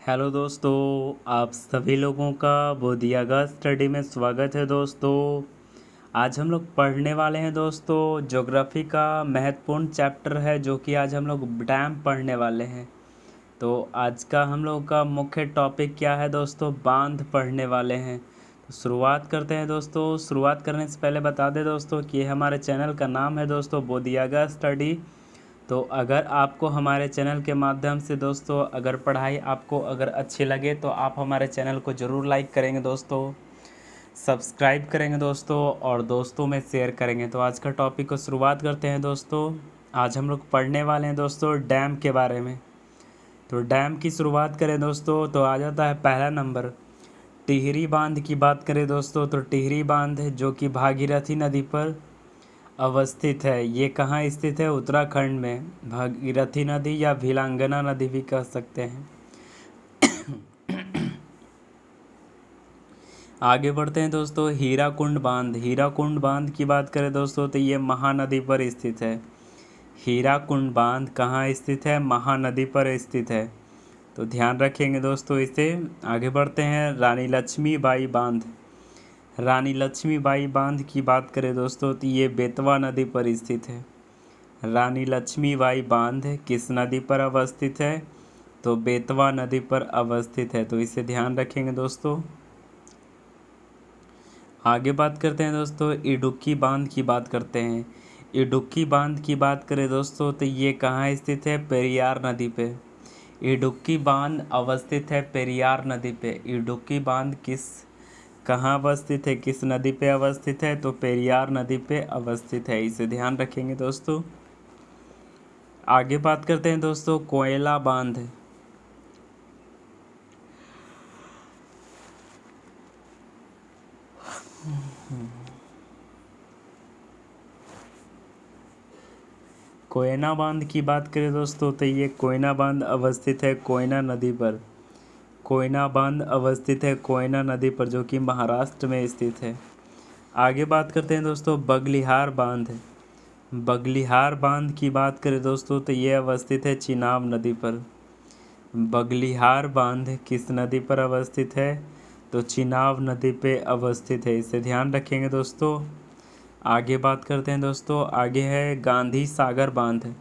Hello दोस्तों, आप सभी लोगों का बोधियागा स्टडी में स्वागत है दोस्तों। आज हम लोग पढ़ने वाले हैं दोस्तों, ज्योग्राफी का महत्वपूर्ण चैप्टर है जो कि आज हम लोग डैम पढ़ने वाले हैं। तो आज का हम लोग का मुख्य टॉपिक क्या है दोस्तों? बांध पढ़ने वाले हैं। तो शुरुआत करते हैं दोस्तों। शुरुआत करने से पहले बता दें दोस्तों कि हमारे चैनल का नाम है दोस्तों बोधियागा स्टडी। तो अगर आपको हमारे चैनल के माध्यम से दोस्तों अगर पढ़ाई आपको अगर अच्छी लगे तो आप हमारे चैनल को ज़रूर लाइक करेंगे दोस्तों, सब्सक्राइब करेंगे दोस्तों और दोस्तों में शेयर करेंगे। तो आज का टॉपिक को शुरुआत करते हैं दोस्तों। आज हम लोग पढ़ने वाले हैं दोस्तों डैम के बारे में। तो डैम की शुरुआत करें दोस्तों तो आ जाता है पहला नंबर, टिहरी बांध की बात करें दोस्तों तो टिहरी बांध जो कि भागीरथी नदी पर अवस्थित है। ये कहाँ स्थित है? उत्तराखंड में। भागीरथी नदी या भिलांगना नदी भी कह सकते हैं। आगे बढ़ते हैं दोस्तों। हीराकुंड बांध, हीराकुंड बांध की बात करें दोस्तों तो ये महानदी पर स्थित है। हीराकुंड बांध कहाँ स्थित है? महानदी पर स्थित है। तो ध्यान रखेंगे दोस्तों इसे। आगे बढ़ते हैं। रानी लक्ष्मीबाई बांध, रानी लक्ष्मीबाई बांध की बात करें दोस्तों तो ये बेतवा नदी पर स्थित है। रानी लक्ष्मीबाई बांध किस नदी पर अवस्थित है? तो बेतवा नदी पर अवस्थित है। तो इसे ध्यान रखेंगे दोस्तों। आगे बात करते हैं दोस्तों, इडुक्की बांध की बात करते हैं। इडुक्की बांध की बात करें दोस्तों तो ये कहाँ स्थित है? पेरियार नदी पे। इडुक्की बांध अवस्थित है पेरियार नदी पे। इडुक्की बांध कहाँ अवस्थित है, किस नदी पे अवस्थित है? तो पेरियार नदी पे अवस्थित है। इसे ध्यान रखेंगे दोस्तों। आगे बात करते हैं दोस्तों कोयला बांध। कोयना बांध की बात करें दोस्तों तो ये कोयना बांध अवस्थित है कोयना नदी पर। कोयना बांध अवस्थित है कोयना नदी पर जो कि महाराष्ट्र में स्थित है। आगे बात करते हैं दोस्तों बगलिहार बांध। बगलिहार बांध की बात करें दोस्तों तो ये अवस्थित है चिनाब नदी पर। बगलिहार बांध किस नदी पर अवस्थित है? तो चिनाब नदी पे अवस्थित है। इसे ध्यान रखेंगे दोस्तों। आगे बात करते हैं दोस्तों। आगे है गांधी सागर बांध।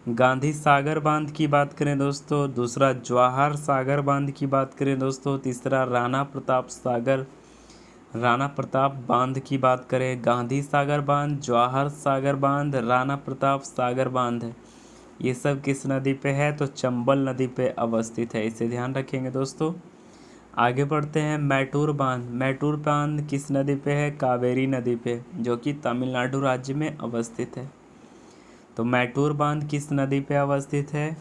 गांधी सागर बांध की बात करें दोस्तों, दूसरा जवाहर सागर बांध की बात करें दोस्तों, तीसरा राणा प्रताप बांध की बात करें। गांधी सागर बांध, जवाहर सागर बांध, राणा प्रताप सागर बांध, ये सब किस नदी पे है? तो चंबल नदी पे अवस्थित है। इसे ध्यान रखेंगे दोस्तों। आगे बढ़ते हैं मैटूर बांध। मैटूर बांध किस नदी पे है? कावेरी नदी पे, जो कि तमिलनाडु राज्य में अवस्थित है। तो मैटूर बांध किस नदी पे अवस्थित है?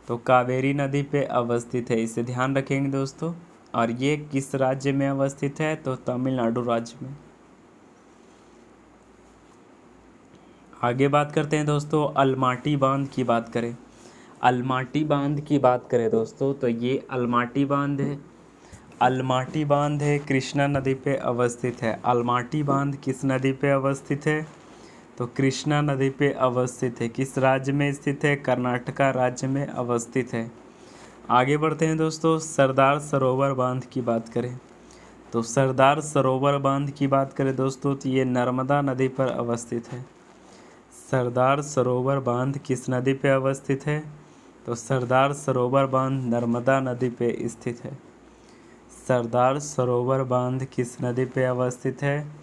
तो कावेरी नदी पे अवस्थित है। इसे ध्यान रखेंगे दोस्तों। और ये किस राज्य में अवस्थित है? तो तमिलनाडु राज्य में। आगे बात करते हैं दोस्तों अलमाटी बांध की बात करें। अलमाटी बांध की बात करें दोस्तों तो ये अलमाटी बांध है। अलमाटी बांध है कृष्णा नदी पे अवस्थित है। अलमाटी बांध किस नदी पे अवस्थित है? तो कृष्णा नदी पे अवस्थित है। किस राज्य में स्थित है? कर्नाटका राज्य में अवस्थित है। आगे बढ़ते हैं दोस्तों सरदार सरोवर बांध की बात करें। तो सरदार सरोवर बांध की बात करें दोस्तों तो ये नर्मदा नदी पर अवस्थित है। सरदार सरोवर बांध किस नदी पे अवस्थित है? तो सरदार सरोवर बांध नर्मदा नदी पे स्थित है। सरदार सरोवर बांध किस नदी पे अवस्थित है?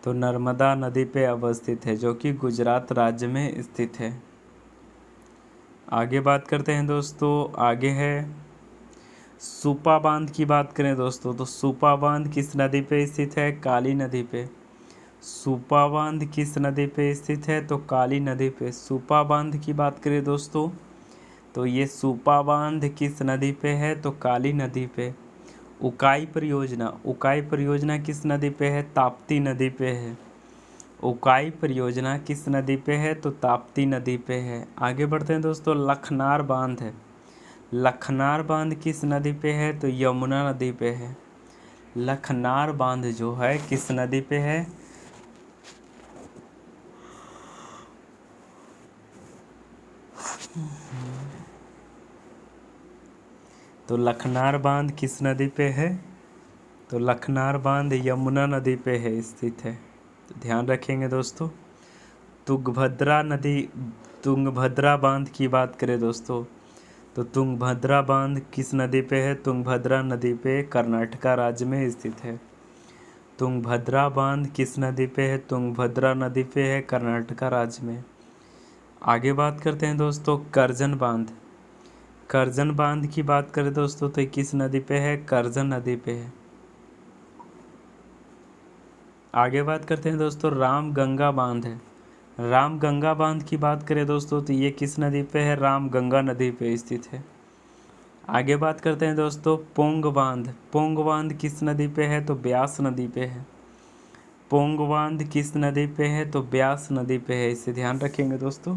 तो नर्मदा नदी पे अवस्थित है, जो कि गुजरात राज्य में स्थित है। आगे बात करते हैं दोस्तों। आगे है सूपा बांध की बात करें दोस्तों तो सूपा बांध किस नदी पे स्थित है? काली नदी पे। सूपा बांध किस नदी पे स्थित है? तो काली नदी पे। सूपा बांध की बात करें दोस्तों तो ये सूपा बांध किस नदी पे है? तो काली नदी पे। उकाई परियोजना, उकाई परियोजना किस नदी पे है? ताप्ती नदी पे है। उकाई परियोजना किस नदी पे है? तो ताप्ती नदी पे है। आगे बढ़ते हैं दोस्तों लखनार बांध है। लखनार बांध किस नदी पे है? तो यमुना नदी पे है। लखनार बांध जो है किस नदी पे है? तो लखनार बांध किस नदी पे है? तो लखनार बांध यमुना नदी पे है स्थित है, तो ध्यान रखेंगे दोस्तों। तुंगभद्रा बांध की बात करें दोस्तों, तो तुंगभद्रा बांध किस नदी पे है? तुंगभद्रा नदी पे कर्नाटका राज्य में स्थित है। तुंगभद्रा बांध किस नदी पे है? तुंगभद्रा नदी पे है कर्नाटका राज्य में। आगे बात करते हैं दोस्तों करजन बांध। करजन बांध की बात करें दोस्तों तो किस नदी पे है? करजन नदी पे है। आगे बात करते हैं दोस्तों रामगंगा बांध है। रामगंगा बांध की बात करें दोस्तों तो ये किस नदी पे है? रामगंगा नदी पे स्थित है। आगे बात करते हैं दोस्तों पोंग बांध। पोंग बांध किस नदी पे है? तो ब्यास नदी पे है। पोंग बांध किस नदी पे है? तो ब्यास नदी पे है, इसे ध्यान रखेंगे दोस्तों।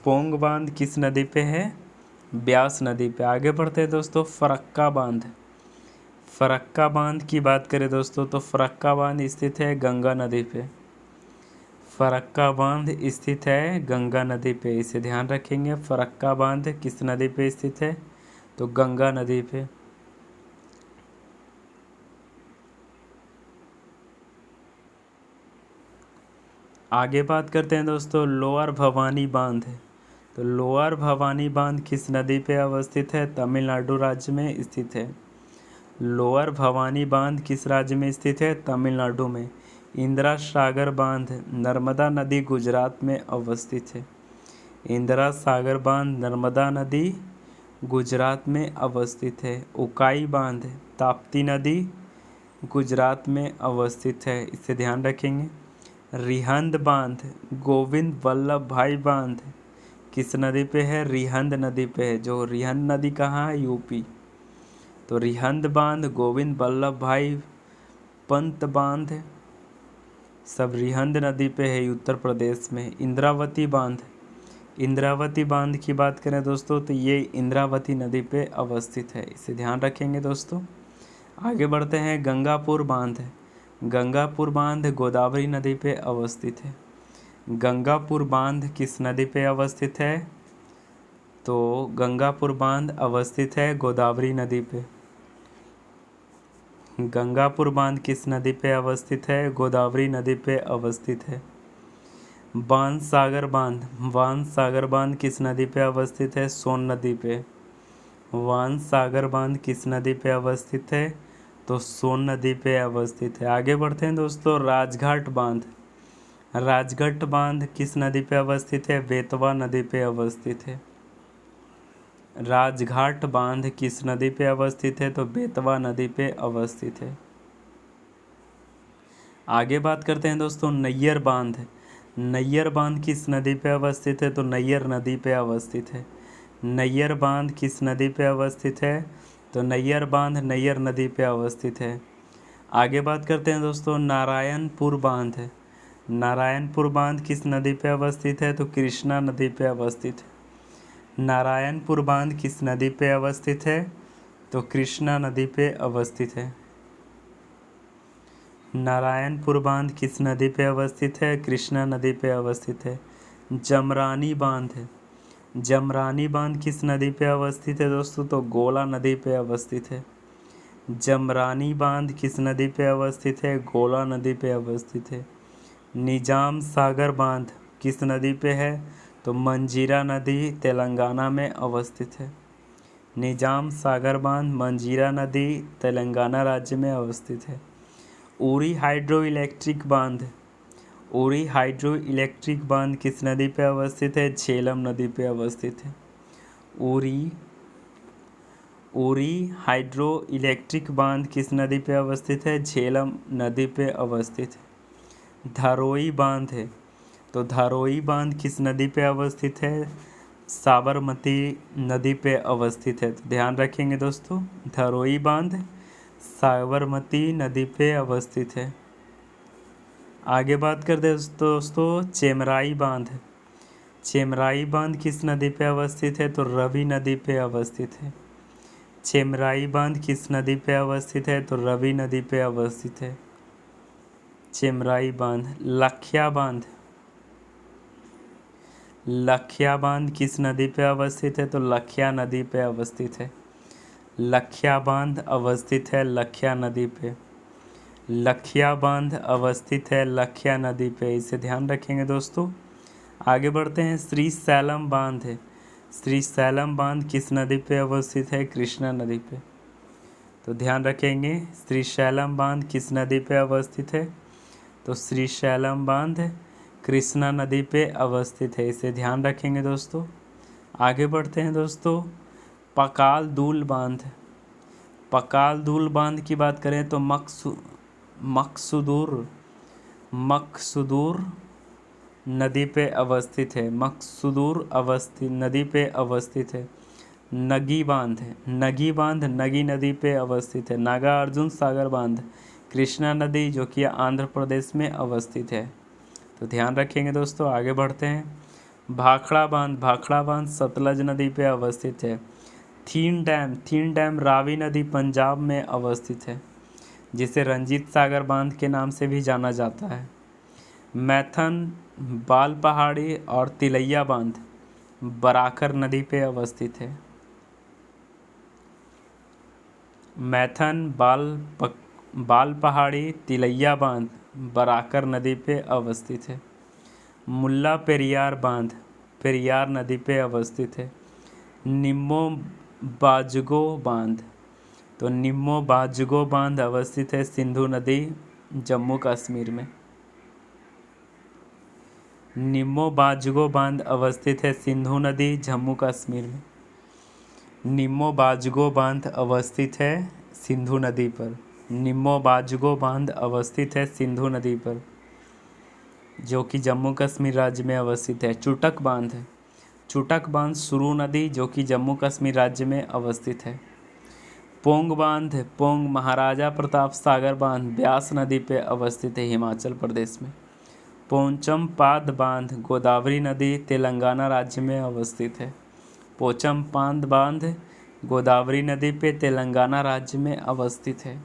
पोंग बांध किस नदी पे है? ब्यास नदी पे। आगे बढ़ते हैं दोस्तों फरक्का बांध। फरक्का बांध की बात करें दोस्तों तो फरक्का बांध स्थित है गंगा नदी पे। फरक्का बांध स्थित है गंगा नदी पे, इसे ध्यान रखेंगे। फरक्का बांध किस नदी पे स्थित है? तो गंगा नदी पे। आगे बात करते हैं दोस्तों लोअर भवानी बांध है। तो लोअर भवानी बांध किस नदी पे अवस्थित है? तमिलनाडु राज्य में स्थित है। लोअर भवानी बांध किस राज्य में स्थित है? तमिलनाडु में। इंदिरा सागर बांध नर्मदा नदी गुजरात में अवस्थित है। इंदिरा सागर बांध नर्मदा नदी गुजरात में अवस्थित है। उकाई बांध ताप्ती नदी गुजरात में अवस्थित है, इसे ध्यान रखेंगे। रिहंद बांध गोविंद वल्लभ भाई बांध किस नदी पे है? रिहंद नदी पे है। जो रिहंद नदी कहाँ है? यूपी। तो रिहंद बांध गोविंद वल्लभ भाई पंत बांध सब रिहंद नदी पे है उत्तर प्रदेश में। इंद्रावती बांध। इंद्रावती बांध की बात करें दोस्तों तो ये इंद्रावती नदी पे अवस्थित है, इसे ध्यान रखेंगे दोस्तों। आगे बढ़ते हैं गंगापुर बांध। गंगापुर बांध गोदावरी नदी पे अवस्थित है। गंगापुर बांध किस नदी पे अवस्थित है? तो गंगापुर बांध अवस्थित है गोदावरी नदी पे। गंगापुर बांध किस नदी पे अवस्थित है? गोदावरी नदी पे अवस्थित है। बाणसागर बांध। बाणसागर बांध किस नदी पे अवस्थित है? सोन नदी पे। बाणसागर बांध किस नदी पे अवस्थित है? तो सोन नदी पे अवस्थित है। आगे बढ़ते हैं दोस्तों राजघाट बांध। राजघाट बांध किस नदी पे अवस्थित है? बेतवा नदी पे अवस्थित है। राजघाट बांध किस नदी पे अवस्थित है? तो बेतवा नदी पे अवस्थित है। आगे बात करते हैं दोस्तों नैयर बांध। नैयर बांध किस नदी पे अवस्थित है? तो नैयर नदी पे अवस्थित है। नैयर बांध किस नदी पे अवस्थित है? तो नैयर बांध नैयर नदी पे अवस्थित है। आगे बात करते हैं दोस्तों नारायणपुर बांध है। नारायणपुर बांध किस नदी पे अवस्थित है? तो कृष्णा नदी पे अवस्थित है। नारायणपुर बांध किस नदी पे अवस्थित है? तो कृष्णा नदी पे अवस्थित है। नारायणपुर बांध किस नदी पे अवस्थित है? कृष्णा नदी पे अवस्थित है। जमरानी बांध है। जमरानी बांध किस नदी पे अवस्थित है दोस्तों? तो गोला नदी पे अवस्थित है। जमरानी बांध किस नदी पे अवस्थित है? गोला नदी पे अवस्थित है। निजाम सागर बांध किस नदी पे है? तो मंजीरा नदी तेलंगाना में अवस्थित है। निजाम सागर बांध मंजीरा नदी तेलंगाना राज्य में अवस्थित है। उरी हाइड्रो इलेक्ट्रिक बांध। उरी हाइड्रो इलेक्ट्रिक बांध किस नदी पे अवस्थित है? झेलम नदी पे अवस्थित है। उरी हाइड्रो इलेक्ट्रिक बांध किस नदी पे अवस्थित है? झेलम नदी पे अवस्थित है। धारोई बांध है। तो धारोई बांध किस नदी पे अवस्थित है? साबरमती नदी पे अवस्थित है, तो ध्यान रखेंगे दोस्तों। धारोई बांध साबरमती नदी पे अवस्थित है। आगे बात करते हैं दोस्तों चेमराई बांध। चेमराई बांध किस नदी पे अवस्थित है? तो रवि नदी पे अवस्थित है। चेमराई बांध किस नदी पे अवस्थित है? तो रवि नदी पे अवस्थित है। चेमराई बांध। लखिया बांध। लखिया बांध किस नदी पे अवस्थित है? तो लखिया नदी पे अवस्थित है। लखिया बांध अवस्थित है लखिया नदी पे। लखिया बांध अवस्थित है लखिया नदी पे, इसे ध्यान रखेंगे दोस्तों। आगे बढ़ते हैं। श्री सैलम बांध है, श्री सैलम बांध किस नदी पे अवस्थित है? कृष्णा नदी पे। तो ध्यान रखेंगे, श्री सैलम बांध किस नदी पे अवस्थित है? तो श्री सैलम बांध कृष्णा नदी पे अवस्थित है, इसे ध्यान रखेंगे दोस्तों। आगे बढ़ते हैं दोस्तों। पकाल दूल बांध, पकाल दूल बांध की बात करें तो मकसूदूर नदी पे अवस्थित है, मकसूदूर अवस्थित नदी पे अवस्थित है। नगी बांध है, नगी बांध नगी नदी पे अवस्थित है। नागार्जुन सागर बांध कृष्णा नदी जो कि आंध्र प्रदेश में अवस्थित है। तो ध्यान रखेंगे दोस्तों। आगे बढ़ते हैं। भाखड़ा बांध, भाखड़ा बांध सतलज नदी पे अवस्थित है। थीन डैम रावी नदी पंजाब में अवस्थित है, जिसे रंजीत सागर बांध के नाम से भी जाना जाता है। मैथन, बाल पहाड़ी और तिलैया बांध बराकर नदी पे अवस्थित है। मैथन, बाल पहाड़ी, तिलैया बांध बराकर नदी पे अवस्थित है। मुल्ला पेरियार बांध पेरियार नदी पे अवस्थित है। निम्मो बाजगो बांध, तो निम्मो बाजगो बांध अवस्थित है सिंधु नदी जम्मू कश्मीर में। निम्मो बाजगो बांध अवस्थित है सिंधु नदी जम्मू कश्मीर में। निम्मो बाजगो बांध अवस्थित है सिंधु नदी पर। निम्मो बाजगो बांध अवस्थित है सिंधु नदी पर, जो कि जम्मू कश्मीर राज्य में अवस्थित है। चुटक बांध, चुटक बांध सुरू नदी जो कि जम्मू कश्मीर राज्य में अवस्थित है। पोंग बांध, पोंग महाराजा प्रताप सागर बांध ब्यास नदी पे अवस्थित है हिमाचल प्रदेश में। पोचम पाद बांध गोदावरी नदी तेलंगाना राज्य में अवस्थित है। पोचम पाद बांध गोदावरी नदी पे तेलंगाना राज्य में अवस्थित है।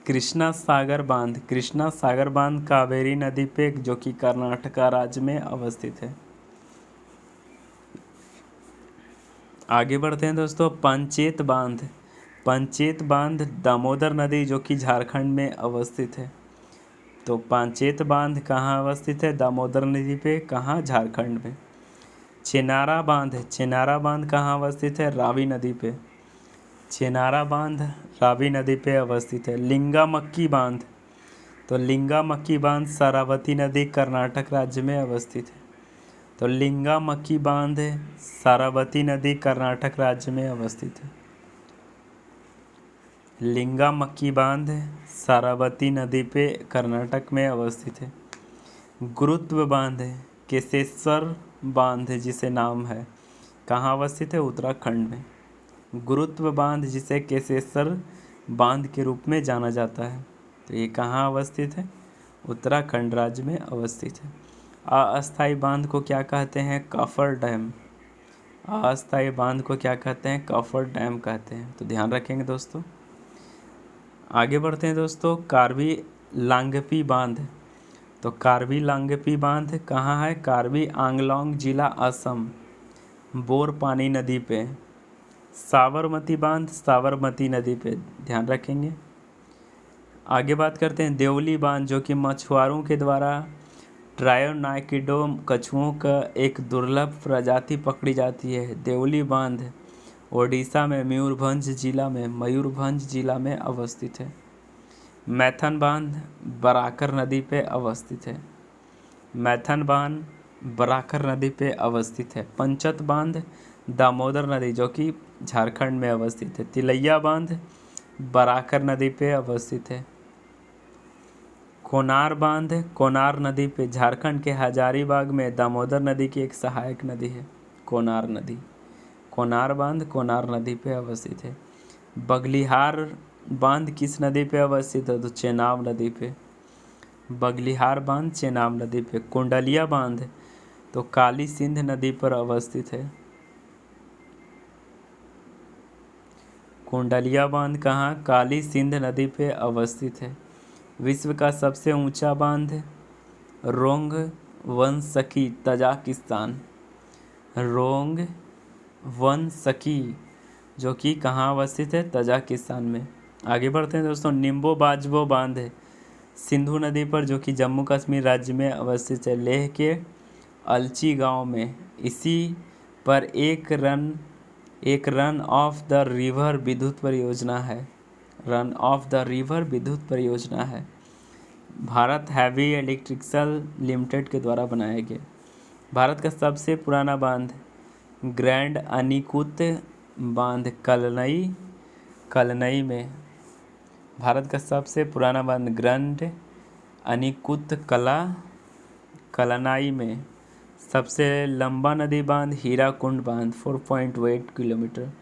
कृष्णा सागर बांध, कृष्णा सागर बांध कावेरी नदी पे जो कि कर्नाटका राज्य में अवस्थित है। आगे बढ़ते हैं दोस्तों। पंचेत बांध, पंचेत बांध दामोदर नदी जो कि झारखंड में अवस्थित है। तो पंचेत बांध कहाँ अवस्थित है? दामोदर नदी पे, कहाँ? झारखंड में। चेनारा बांध, चेनारा बांध कहाँ अवस्थित है? रावी नदी पे। चेनारा बांध रावी नदी पे अवस्थित है। लिंगा मक्की बांध, तो लिंगा मक्की बांध शरावती नदी कर्नाटक राज्य में अवस्थित है। तो लिंगा मक्की बांध शरावती नदी कर्नाटक राज्य में अवस्थित है। लिंगा मक्की बांध शरावती नदी पे कर्नाटक में अवस्थित है। गुरुत्व बांध केशेश्वर बांध जिसे नाम है, कहाँ अवस्थित है? उत्तराखंड में। गुरुत्व बांध जिसे केशेश्वर बांध के रूप में जाना जाता है, तो ये कहाँ अवस्थित है? उत्तराखंड राज्य में अवस्थित है। अस्थायी बांध को क्या कहते हैं? काफर डैम। अस्थायी बांध को क्या कहते हैं? काफर डैम कहते हैं। तो ध्यान रखेंगे दोस्तों। आगे बढ़ते हैं दोस्तों। कार्बी लांगपी बांध, तो कार्बी लांगपी बांध कहाँ है? कार्बी आंगलोंग जिला असम, बोरपानी नदी पे। साबरमती बांध साबरमती नदी पे, ध्यान रखेंगे। आगे बात करते हैं देवली बांध, जो कि मछुआरों के द्वारा ट्रायोनाइकिडो कछुओं का एक दुर्लभ प्रजाति पकड़ी जाती है। देवली बांध ओडिशा में मयूरभंज जिला में अवस्थित है। मैथन बांध बराकर नदी पे अवस्थित है। मैथन बांध बराकर नदी पे अवस्थित है। पंचत बांध दामोदर नदी जो कि झारखंड में अवस्थित है। तिलैया बांध बराकर नदी पे अवस्थित है। कोनार बांध कोनार नदी पे, झारखंड के हजारीबाग में दामोदर नदी की एक सहायक नदी है कोनार नदी। कोनार बांध कोनार नदी पे अवस्थित है। बगलिहार बांध किस नदी पे अवस्थित है? तो चेनाब नदी पे। बगलिहार बांध चेनाब नदी पे। कुंडलिया बांध तो काली सिंध नदी पर अवस्थित है। कुंडलिया बांध कहाँ? काली सिंध नदी पे अवस्थित है। विश्व का सबसे ऊंचा बांध रोंग वन सकी तजाकिस्तान। रोंग वन सकी जो कि कहाँ अवस्थित है, तजाकिस्तान में। आगे बढ़ते हैं दोस्तों। निम्बो बाजबो बांध है सिंधु नदी पर, जो कि जम्मू कश्मीर राज्य में अवस्थित है, लेह के अलची गांव में। इसी पर एक रन ऑफ द रिवर विद्युत परियोजना है। रन ऑफ द रिवर विद्युत परियोजना है, भारत हैवी इलेक्ट्रिकल लिमिटेड के द्वारा बनाया गया। भारत का सबसे पुराना बांध ग्रैंड अनिकुत बांध कलनई में। भारत का सबसे पुराना बांध ग्रैंड अनिकुत कलनाई में। सबसे लंबा नदी बांध हीराकुंड बांध 4.8 किलोमीटर।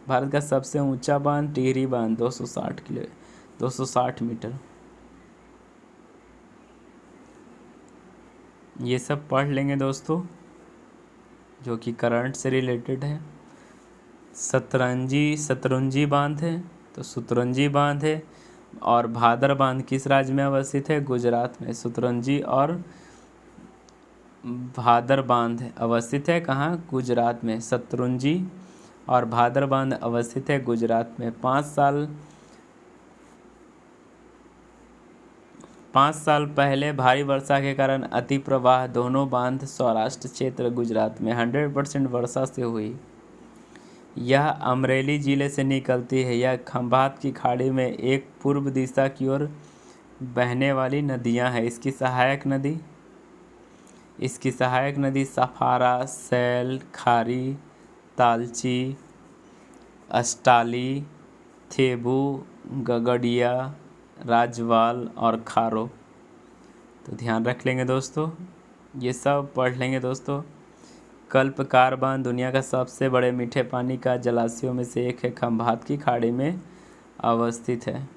भारत का सबसे ऊंचा बांध टिहरी बांध 260 मीटर। ये सब पढ़ लेंगे दोस्तों, जो कि करंट से रिलेटेड है। शतरंजी बांध है, तो शतरंजी बांध है। और भादर बांध किस राज्य में अवस्थित है, गुजरात में। शतरंजी और भादर बांध अवस्थित है कहाँ, गुजरात में। शतरंजी और भादर बांध अवस्थित है गुजरात में। 5 साल पहले भारी वर्षा के कारण अति प्रवाह दोनों बांध सौराष्ट्र क्षेत्र गुजरात में 100% वर्षा से हुई। यह अमरेली जिले से निकलती है। यह खंभात की खाड़ी में एक पूर्व दिशा की ओर बहने वाली नदियां हैं। इसकी सहायक नदी सफारा, सैल, खारी, तालची, अस्टाली, थेबू, गगडिया, राजवाल और खारो। तो ध्यान रख लेंगे दोस्तों, ये सब पढ़ लेंगे दोस्तों। कल्पकार बांध दुनिया का सबसे बड़े मीठे पानी का जलाशयों में से एक है, खंभात की खाड़ी में अवस्थित है।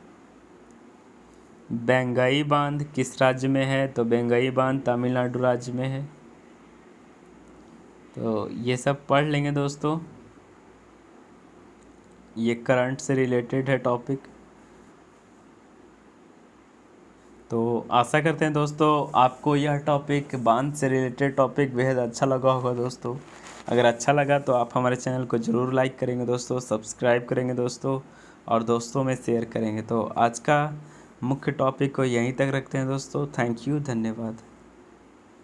बेंगई बांध किस राज्य में है, तो बेंगई बांध तमिलनाडु राज्य में है। तो ये सब पढ़ लेंगे दोस्तों, ये करंट से रिलेटेड है टॉपिक। तो आशा करते हैं दोस्तों आपको यह टॉपिक, बांध से रिलेटेड टॉपिक बेहद अच्छा लगा होगा दोस्तों। अगर अच्छा लगा तो आप हमारे चैनल को ज़रूर लाइक करेंगे दोस्तों, सब्सक्राइब करेंगे दोस्तों, और दोस्तों में शेयर करेंगे। तो आज का मुख्य टॉपिक को यहीं तक रखते हैं दोस्तों। थैंक यू, धन्यवाद।